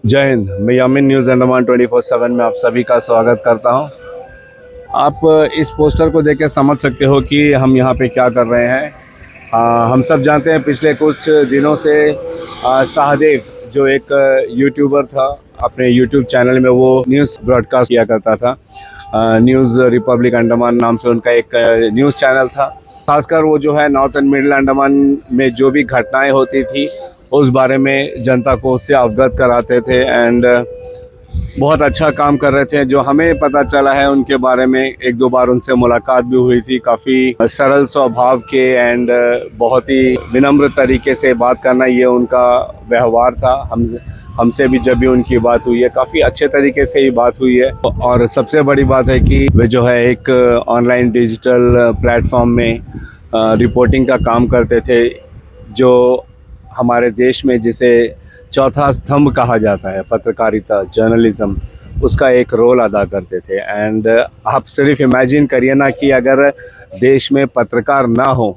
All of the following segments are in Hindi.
जय हिंद। मैं यामिन न्यूज़ अंडमान 24/7 में आप सभी का स्वागत करता हूं। आप इस पोस्टर को देख के समझ सकते हो कि हम यहां पे क्या कर रहे हैं। हम सब जानते हैं पिछले कुछ दिनों से सहदेव जो एक यूट्यूबर था, अपने यूट्यूब चैनल में वो न्यूज़ ब्रॉडकास्ट किया करता था। न्यूज़ रिपब्लिक अंडमान नाम से उनका एक न्यूज़ चैनल था। खासकर वो जो है नॉर्थ एंड मिडिल अंडमान में जो भी घटनाएं होती थी उस बारे में जनता को उससे अवगत कराते थे एंड बहुत अच्छा काम कर रहे थे। जो हमें पता चला है उनके बारे में, एक दो बार उनसे मुलाकात भी हुई थी। काफ़ी सरल स्वभाव के एंड बहुत ही विनम्र तरीके से बात करना, ये उनका व्यवहार था। हमसे भी जब भी उनकी बात हुई है काफ़ी अच्छे तरीके से ही बात हुई है। और सबसे बड़ी बात है कि वे जो है एक ऑनलाइन डिजिटल प्लेटफॉर्म में रिपोर्टिंग का काम करते थे, जो हमारे देश में जिसे चौथा स्तंभ कहा जाता है, पत्रकारिता, जर्नलिज्म, उसका एक रोल अदा करते थे। एंड आप सिर्फ इमेजिन करिए ना कि अगर देश में पत्रकार ना हो,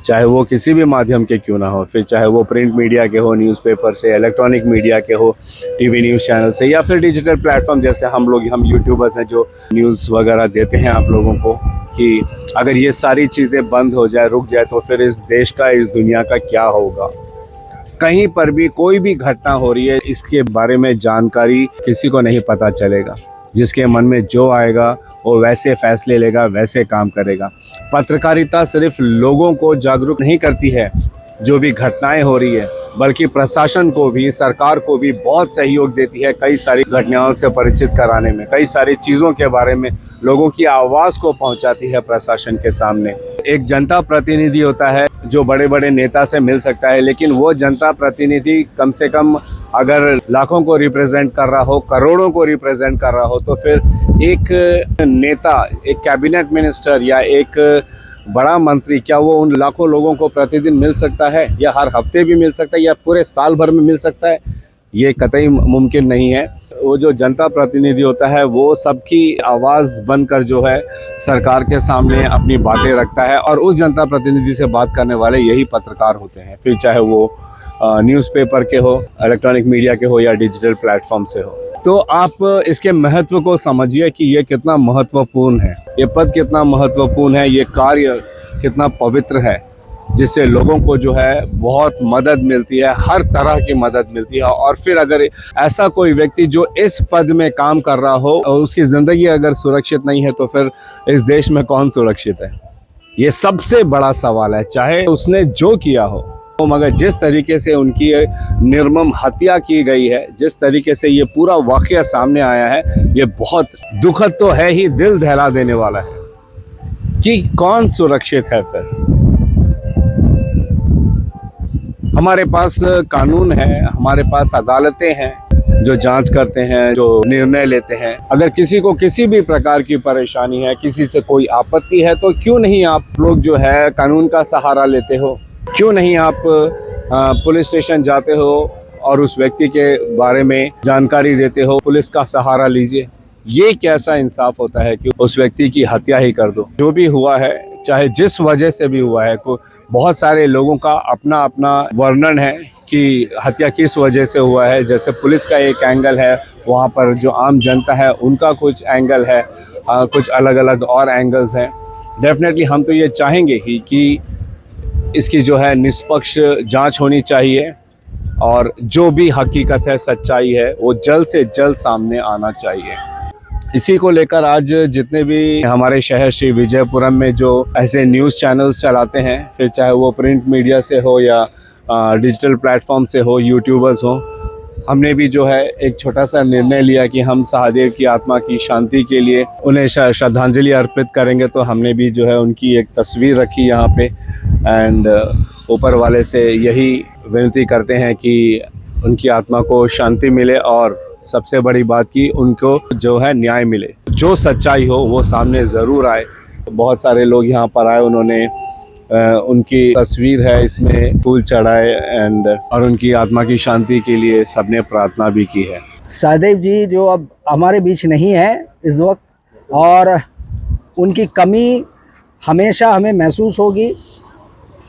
चाहे वो किसी भी माध्यम के क्यों ना हो, फिर चाहे वो प्रिंट मीडिया के हो, न्यूज़पेपर से, इलेक्ट्रॉनिक मीडिया के हो, टीवी न्यूज़ चैनल से, या फिर डिजिटल प्लेटफॉर्म जैसे हम यूट्यूबर्स हैं जो न्यूज़ वगैरह देते हैं आप लोगों को, कि अगर ये सारी चीज़ें बंद हो जाए, रुक जाए, तो फिर इस देश का, इस दुनिया का क्या होगा। कहीं पर भी कोई भी घटना हो रही है, इसके बारे में जानकारी किसी को नहीं पता चलेगा। जिसके मन में जो आएगा वो वैसे फैसले लेगा, वैसे काम करेगा। पत्रकारिता सिर्फ लोगों को जागरूक नहीं करती है जो भी घटनाएं हो रही है, बल्कि प्रशासन को भी, सरकार को भी बहुत सहयोग देती है कई सारी घटनाओं से परिचित कराने में। कई सारी चीज़ों के बारे में लोगों की आवाज़ को पहुंचाती है प्रशासन के सामने। एक जनता प्रतिनिधि होता है जो बड़े बड़े नेता से मिल सकता है, लेकिन वो जनता प्रतिनिधि कम से कम अगर लाखों को रिप्रेजेंट कर रहा हो, करोड़ों को रिप्रेजेंट कर रहा हो, तो फिर एक नेता, एक कैबिनेट मिनिस्टर या एक बड़ा मंत्री, क्या वो उन लाखों लोगों को प्रतिदिन मिल सकता है, या हर हफ्ते भी मिल सकता है, या पूरे साल भर में मिल सकता है? ये कतई मुमकिन नहीं है। वो जो जनता प्रतिनिधि होता है वो सबकी आवाज़ बनकर जो है सरकार के सामने अपनी बातें रखता है, और उस जनता प्रतिनिधि से बात करने वाले यही पत्रकार होते हैं, फिर चाहे वो न्यूज़पेपर के हो, इलेक्ट्रॉनिक मीडिया के हो, या डिजिटल प्लेटफॉर्म से हो। तो आप इसके महत्व को समझिए कि ये कितना महत्वपूर्ण है, ये पद कितना महत्वपूर्ण है, ये कार्य कितना पवित्र है, जिससे लोगों को जो है बहुत मदद मिलती है, हर तरह की मदद मिलती है। और फिर अगर ऐसा कोई व्यक्ति जो इस पद में काम कर रहा हो और उसकी ज़िंदगी अगर सुरक्षित नहीं है, तो फिर इस देश में कौन सुरक्षित है? ये सबसे बड़ा सवाल है। चाहे उसने जो किया हो, मगर जिस तरीके से उनकी निर्मम हत्या की गई है, जिस तरीके से ये पूरा वाकया सामने आया है, ये बहुत दुखद तो है ही, दिल दहला देने वाला है कि कौन सुरक्षित है। फिर हमारे पास कानून है, हमारे पास अदालतें हैं जो जांच करते हैं, जो निर्णय लेते हैं। अगर किसी को किसी भी प्रकार की परेशानी है, किसी से कोई आपत्ति है, तो क्यों नहीं आप लोग जो है कानून का सहारा लेते हो? क्यों नहीं आप पुलिस स्टेशन जाते हो और उस व्यक्ति के बारे में जानकारी देते हो? पुलिस का सहारा लीजिए। ये कैसा इंसाफ होता है कि उस व्यक्ति की हत्या ही कर दो? जो भी हुआ है, चाहे जिस वजह से भी हुआ है, बहुत सारे लोगों का अपना अपना वर्णन है कि हत्या किस वजह से हुआ है। जैसे पुलिस का एक एंगल है, वहाँ पर जो आम जनता है उनका कुछ एंगल है, कुछ अलग अलग और एंगल्स हैं। डेफिनेटली हम तो ये चाहेंगे ही कि इसकी जो है निष्पक्ष जांच होनी चाहिए, और जो भी हकीकत है, सच्चाई है, वो जल्द से जल्द सामने आना चाहिए। इसी को लेकर आज जितने भी हमारे शहर श्री विजयपुरम में जो ऐसे न्यूज़ चैनल्स चलाते हैं, फिर चाहे वो प्रिंट मीडिया से हो या डिजिटल प्लेटफॉर्म से हो, यूट्यूबर्स हो, हमने भी जो है एक छोटा सा निर्णय लिया कि हम सहदेव की आत्मा की शांति के लिए उन्हें श्रद्धांजलि अर्पित करेंगे। तो हमने भी जो है उनकी एक तस्वीर रखी यहाँ पे, एंड ऊपर वाले से यही विनती करते हैं कि उनकी आत्मा को शांति मिले, और सबसे बड़ी बात कि उनको जो है न्याय मिले, जो सच्चाई हो वो सामने ज़रूर आए। बहुत सारे लोग यहाँ पर आए, उन्होंने उनकी तस्वीर है, इसमें फूल चढ़ाए एंड और उनकी आत्मा की शांति के लिए सबने प्रार्थना भी की है। सहदेव जी जो अब हमारे बीच नहीं है इस वक्त, और उनकी कमी हमेशा हमें महसूस होगी,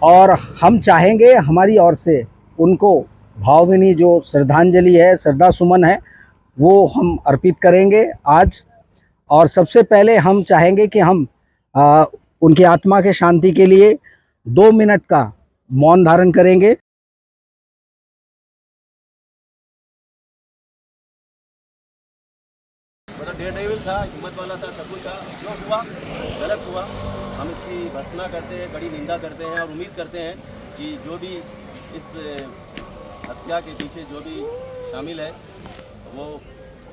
और हम चाहेंगे हमारी ओर से उनको भावभीनी जो श्रद्धांजलि है, श्रद्धा सुमन है, वो हम अर्पित करेंगे आज। और सबसे पहले हम चाहेंगे कि हम उनकी आत्मा के शांति के लिए 2 मिनट का मौन धारण करेंगे। मतलब डेयरडेविल था, हिम्मत वाला था, सब कुछ था। जो हुआ गलत हुआ, हम इसकी भर्त्सना करते हैं, कड़ी निंदा करते हैं और उम्मीद करते हैं कि जो भी इस हत्या के पीछे जो भी शामिल है वो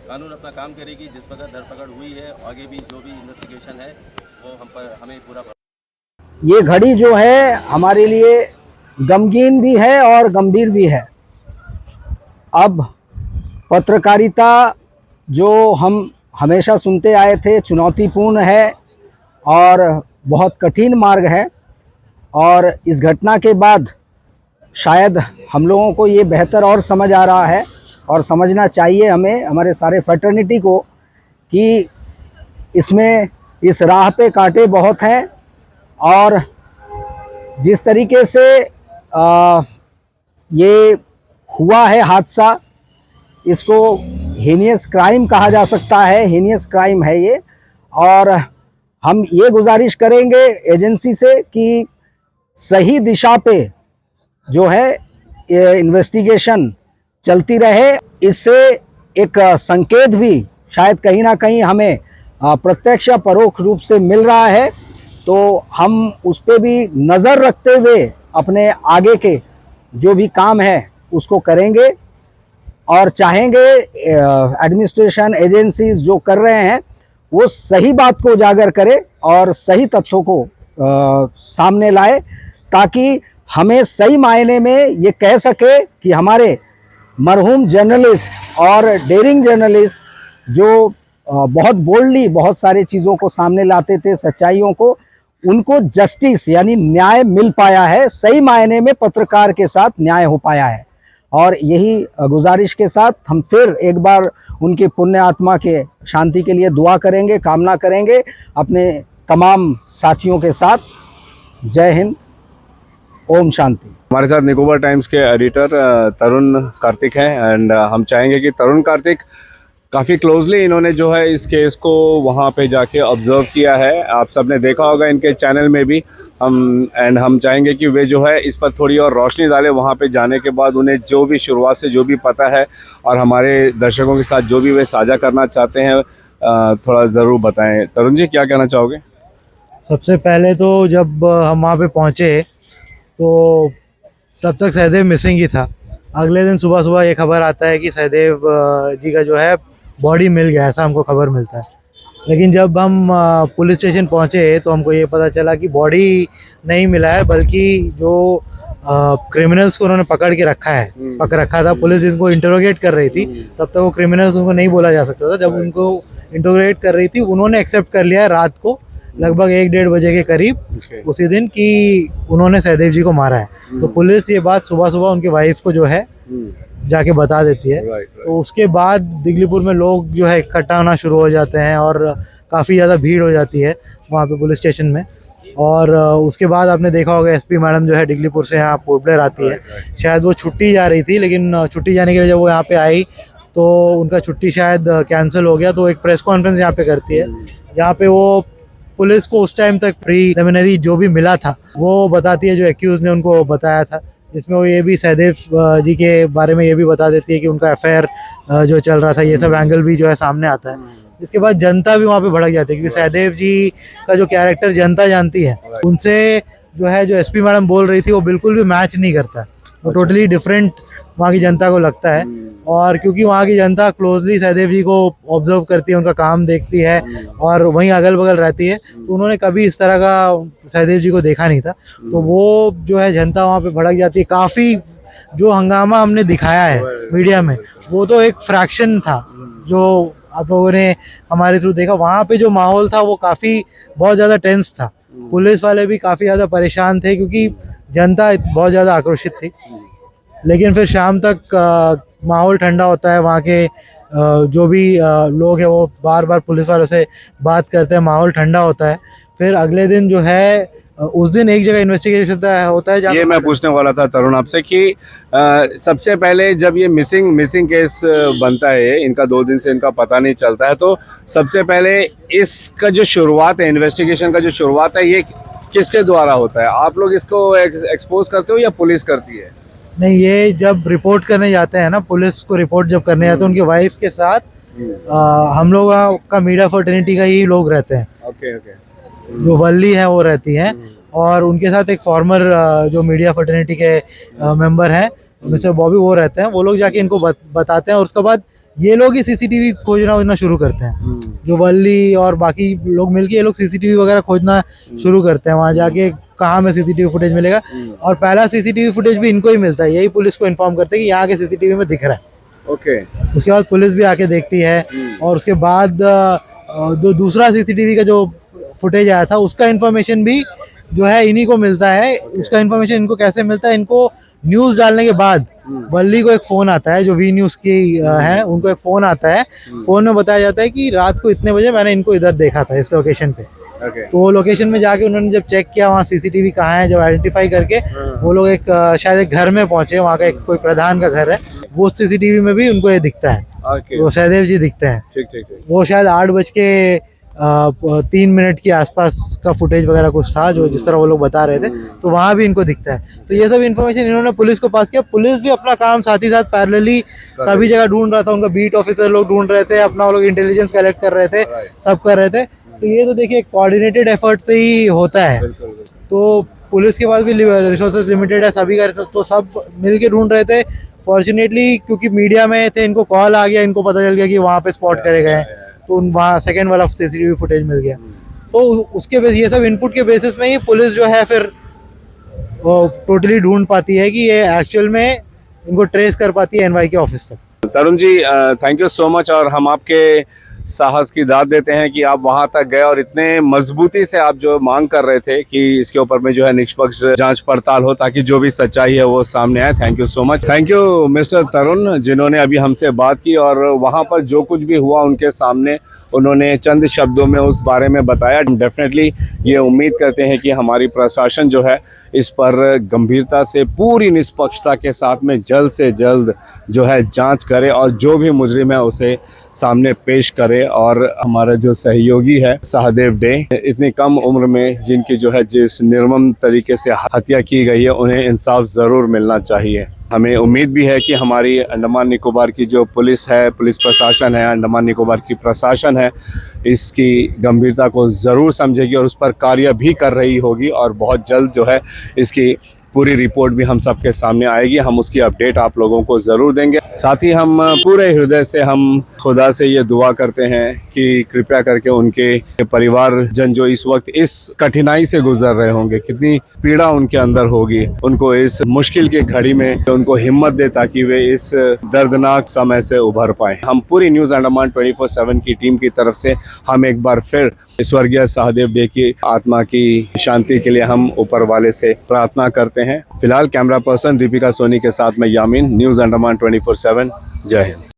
कानून अपना काम करेगी। जिस प्रकार धरपकड़ हुई है, आगे भी जो भी इन्वेस्टिगेशन है वो हमें पूरा। ये घड़ी जो है हमारे लिए गमगीन भी है और गंभीर भी है। अब पत्रकारिता जो हम हमेशा सुनते आए थे चुनौतीपूर्ण है और बहुत कठिन मार्ग है, और इस घटना के बाद शायद हम लोगों को ये बेहतर और समझ आ रहा है और समझना चाहिए हमें, हमारे सारे फ्रेटर्निटी को, कि इसमें इस राह पे कांटे बहुत हैं। और जिस तरीके से ये हुआ है हादसा, इसको हीनियस क्राइम कहा जा सकता है, हीनियस क्राइम है ये। और हम ये गुजारिश करेंगे एजेंसी से कि सही दिशा पे जो है ये इन्वेस्टिगेशन चलती रहे। इससे एक संकेत भी शायद कहीं ना कहीं हमें प्रत्यक्ष या परोक्ष रूप से मिल रहा है, तो हम उस पर भी नज़र रखते हुए अपने आगे के जो भी काम है उसको करेंगे। और चाहेंगे एडमिनिस्ट्रेशन एजेंसीज जो कर रहे हैं वो सही बात को उजागर करे और सही तथ्यों को सामने लाए, ताकि हमें सही मायने में ये कह सके कि हमारे मरहूम जर्नलिस्ट और डेयरिंग जर्नलिस्ट जो बहुत बोल्डली बहुत सारी चीज़ों को सामने लाते थे, सच्चाइयों को, उनको जस्टिस यानी न्याय मिल पाया है, सही मायने में पत्रकार के साथ न्याय हो पाया है। और यही गुजारिश के साथ हम फिर एक बार उनकी पुण्य आत्मा के शांति के लिए दुआ करेंगे, कामना करेंगे अपने तमाम साथियों के साथ। जय हिंद, ओम शांति। हमारे साथ निकोबार टाइम्स के एडिटर तरुण कार्तिक हैं, एंड हम चाहेंगे कि तरुण कार्तिक काफ़ी क्लोजली इन्होंने जो है इस केस को वहाँ पे जाके ऑब्जर्व किया है। आप सब ने देखा होगा इनके चैनल में भी। हम चाहेंगे कि वे जो है इस पर थोड़ी और रोशनी डालें। वहाँ पे जाने के बाद उन्हें जो भी शुरुआत से जो भी पता है और हमारे दर्शकों के साथ जो भी वे साझा करना चाहते हैं थोड़ा ज़रूर बताएं। तरुण जी, क्या कहना चाहोगे? सबसे पहले तो जब हम वहाँ पे पहुँचे तो तब तक सहदेव मिसिंग ही था। अगले दिन सुबह सुबह ये खबर आता है कि सहदेव जी का जो है बॉडी मिल गया, ऐसा हमको खबर मिलता है। लेकिन जब हम पुलिस स्टेशन पहुँचे तो हमको ये पता चला कि बॉडी नहीं मिला है, बल्कि जो क्रिमिनल्स को उन्होंने पकड़ के रखा था। पुलिस जिनको इंटरोगेट कर रही थी, तब तक वो क्रिमिनल्स उनको नहीं बोला जा सकता था। जब उनको इंटरोगेट कर रही थी, उन्होंने एक्सेप्ट कर लिया रात को लगभग 1-1:30 बजे के करीब उसी दिन कि उन्होंने सहदेव जी को मारा है। तो पुलिस ये बात सुबह सुबह उनकी वाइफ को जो है जाके बता देती है। तो उसके बाद दिगलीपुर में लोग जो है इकट्ठा होना शुरू हो जाते हैं और काफ़ी ज़्यादा भीड़ हो जाती है वहाँ पे पुलिस स्टेशन में। और उसके बाद आपने देखा होगा एसपी मैडम जो है दिगलीपुर से यहाँ पोर्ट ब्लेयर आती है। शायद वो छुट्टी जा रही थी, लेकिन छुट्टी जाने के लिए जब वो यहाँ पे आई तो उनका छुट्टी शायद कैंसिल हो गया। तो एक प्रेस कॉन्फ्रेंस यहाँ पे करती है, जहाँ पे वो पुलिस को उस टाइम तक प्रीलिमिनरी जो भी मिला था वो बताती है, जो एक्यूज ने उनको बताया था, जिसमें वो ये भी सहदेव जी के बारे में ये भी बता देती है कि उनका अफेयर जो चल रहा था, ये सब एंगल भी जो है सामने आता है। इसके बाद जनता भी वहाँ पे भड़क जाती है, क्योंकि सहदेव जी का जो कैरेक्टर जनता जानती है, उनसे जो है जो एसपी मैडम बोल रही थी वो बिल्कुल भी मैच नहीं करता। वो टोटली डिफरेंट वहाँ की जनता को लगता है। और क्योंकि वहाँ की जनता क्लोजली सहदेव जी को ऑब्जर्व करती है, उनका काम देखती है और वहीं अगल बगल रहती है, तो उन्होंने कभी इस तरह का सहदेव जी को देखा नहीं था। तो वो जो है जनता वहाँ पे भड़क जाती है। काफ़ी जो हंगामा हमने दिखाया है मीडिया में, वो तो एक फ्रैक्शन था जो आप लोगों ने हमारे थ्रू देखा। वहाँ पे जो माहौल था वो काफ़ी बहुत ज़्यादा टेंस था। पुलिस वाले भी काफ़ी ज़्यादा परेशान थे, क्योंकि जनता बहुत ज़्यादा आक्रोशित थी। लेकिन फिर शाम तक माहौल ठंडा होता है, वहाँ के जो भी लोग हैं वो बार बार पुलिस वालों से बात करते हैं, माहौल ठंडा होता है। फिर अगले दिन जो है उस दिन एक जगह इन्वेस्टिगेशन होता है जहाँ ये मैं पूछने वाला था तरुण आपसे कि सबसे पहले जब ये मिसिंग केस बनता है, इनका 2 दिन से इनका पता नहीं चलता है, तो सबसे पहले इसका जो शुरुआत है, इन्वेस्टिगेशन का जो शुरुआत है, ये किसके द्वारा होता है? आप लोग इसको एक्सपोज करते हो या पुलिस करती है? नहीं, ये जब रिपोर्ट करने जाते हैं ना, पुलिस को रिपोर्ट जब करने जाते हैं, उनकी वाइफ के साथ हम लोग का मीडिया फर्टर्निटी का ही लोग रहते हैं। Okay okay. जो वल्ली है वो रहती हैं, और उनके साथ एक फॉर्मर जो मीडिया फर्टर्निटी के मेंबर हैं, मिस्टर बॉबी, वो रहते हैं। वो लोग जाके इनको बताते हैं, और उसके बाद ये लोग ही सीसीटीवी खोजना शुरू करते हैं। जो वल्ली और बाकी लोग मिलके ये लोग सीसीटीवी वगैरह खोजना शुरू करते हैं, वहाँ जाके कहाँ में सीसीटीवी फुटेज मिलेगा, और पहला सीसीटीवी फुटेज भी इनको ही मिलता है। यही पुलिस को इन्फॉर्म करते हैं कि यहाँ के सीसीटीवी में दिख रहा है। ओके। उसके बाद पुलिस भी आके देखती है, और उसके बाद जो दूसरा सीसीटीवी का जो फुटेज आया था उसका इन्फॉर्मेशन भी जो है इन्हीं को मिलता है। उसका इन्फॉर्मेशन इनको कैसे मिलता है? इनको न्यूज़ डालने के बाद वल्ली को एक फ़ोन आता है, जो वी न्यूज़ की है, उनको एक फ़ोन आता है। फ़ोन में बताया जाता है कि रात को इतने बजे मैंने इनको इधर देखा था, इस लोकेशन पे। तो वो लोकेशन में जाके उन्होंने जब चेक किया वहाँ सीसीटीवी कहाँ है, जब आइडेंटिफाई करके वो लोग शायद एक घर में पहुंचे, वहाँ का एक कोई प्रधान का घर है, वो सीसीटीवी में भी उनको ये दिखता है। वो सहदेव जी दिखते हैं। ठीक। वो शायद 8:03 के आसपास का फुटेज वगैरह कुछ था, जो जिस तरह वो लोग बता रहे थे, तो वहाँ भी इनको दिखता है। तो ये सब इन्फॉर्मेशन इन्होंने पुलिस को पास किया। पुलिस भी अपना काम साथ ही साथ पैरेलली सभी जगह ढूंढ रहा था। उनका बीट ऑफिसर लोग ढूंढ रहे थे, अपना वो लोग इंटेलिजेंस कलेक्ट कर रहे थे, सब कर रहे थे। तो ये तो देखिए कोऑर्डिनेटेड एफर्ट से ही होता है। तो पुलिस के पास भी रिसोर्सेज लिमिटेड है, सभी का तो सब मिल के ढूंढ रहे थे। फॉर्चुनेटली क्योंकि मीडिया में थे, इनको कॉल आ गया, इनको पता चल गया कि वहाँ पे स्पॉट करे गए, तो वहाँ सेकेंड वाला सीसीटीवी फुटेज मिल गया। तो उसके बेस, ये सब इनपुट के बेसिस में ही पुलिस जो है फिर टोटली ढूंढ पाती है कि ये एक्चुअल में इनको ट्रेस कर पाती है एनवाई के ऑफिस तक। Tarun ji, thank you so much. और हम आपके साहस की दाद देते हैं कि आप वहां तक गए और इतने मजबूती से आप जो मांग कर रहे थे कि इसके ऊपर में जो है निष्पक्ष जांच पड़ताल हो, ताकि जो भी सच्चाई है वो सामने आए। Thank you so much. Thank you mister Tarun, जिन्होंने अभी हमसे बात की और वहां पर जो कुछ भी हुआ उनके सामने उन्होंने चंद शब्दों में उस बारे में बताया। डेफिनेटली ये उम्मीद करते हैं कि हमारी प्रशासन जो है इस पर गंभीरता से, पूरी निष्पक्षता के साथ में जल्द से जल्द जो है जांच करे और जो भी मुजरिम है उसे सामने पेश करे। और हमारा जो सहयोगी है सहदेव डे, इतनी कम उम्र में जिनकी जो है जिस निर्मम तरीके से हत्या की गई है, उन्हें इंसाफ ज़रूर मिलना चाहिए। हमें उम्मीद भी है कि हमारी अंडमान निकोबार की जो पुलिस है, पुलिस प्रशासन है, अंडमान निकोबार की प्रशासन है, इसकी गंभीरता को ज़रूर समझेगी और उस पर कार्य भी कर रही होगी, और बहुत जल्द जो है इसकी पूरी रिपोर्ट भी हम सबके सामने आएगी। हम उसकी अपडेट आप लोगों को ज़रूर देंगे। साथ ही हम पूरे हृदय से हम खुदा से ये दुआ करते हैं कि कृपया करके उनके परिवारजन जो इस वक्त इस कठिनाई से गुजर रहे होंगे, कितनी पीड़ा उनके अंदर होगी, उनको इस मुश्किल की घड़ी में उनको हिम्मत दे ताकि वे इस दर्दनाक समय से उभर पाएं। हम पूरी न्यूज़ अंडमान 24/7 की टीम की तरफ से हम एक बार फिर स्वर्गीय सहदेव डे की आत्मा की शांति के लिए हम ऊपर वाले से प्रार्थना करते हैं। फिलहाल कैमरा पर्सन दीपिका सोनी के साथ में यामीन, न्यूज़ अंडमान 24/7। जय हिंद।